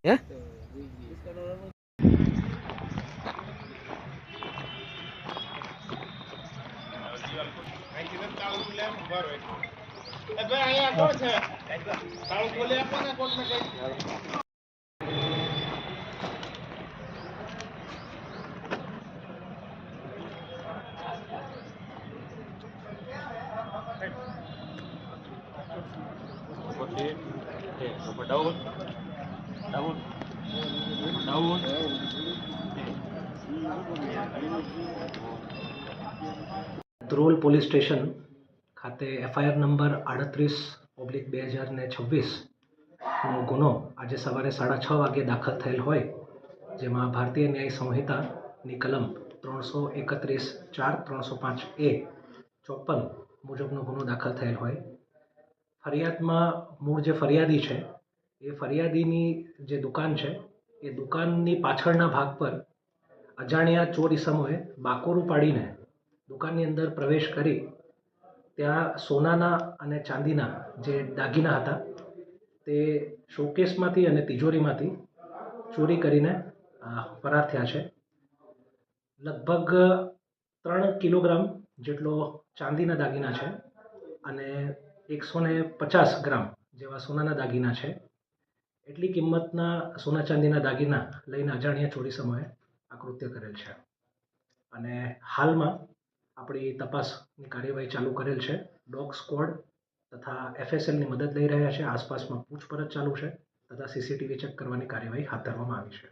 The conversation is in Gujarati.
હે ધ્રોલ પોલીસ સ્ટેશન ખાતે એફઆઈઆર નંબર 38/2026નો ગુનો આજે સવારે 6:30 વાગે દાખલ થયેલ હોય, જેમાં ભારતીય ન્યાય સંહિતાની કલમ 331(4) 305A 54 મુજબનો ગુનો દાખલ થયેલ હોય. ફરિયાદમાં મૂળ જે ફરિયાદી છે એ ફરિયાદીની જે દુકાન છે એ દુકાનની પાછળના ભાગ પર અજાણ્યા ચોર ઈસમોએ બાકોરું પાડીને દુકાનની અંદર પ્રવેશ કરી ત્યાં સોનાના અને ચાંદીના જે દાગીના હતા તે શોકેસમાંથી અને તિજોરીમાંથી ચોરી કરીને ફરાર થયા છે. લગભગ 3 કિલોગ્રામ જેટલો ચાંદીના દાગીના છે અને 150 ગ્રામ જેવા સોનાના દાગીના છે. એટલી કિંમતના સોના ચાંદીના દાગીના લઈને અજાણ્યા ચોરી સમયે આ કૃત્ય કરેલ છે અને હાલમાં આપણી તપાસની કાર્યવાહી ચાલુ કરેલ છે. ડોગ સ્ક્વોડ તથા એફએસએલની મદદ લઈ રહ્યા છે. આસપાસમાં પૂછપરછ ચાલુ છે તથા સીસીટીવી ચેક કરવાની કાર્યવાહી હાથ ધરવામાં આવી છે.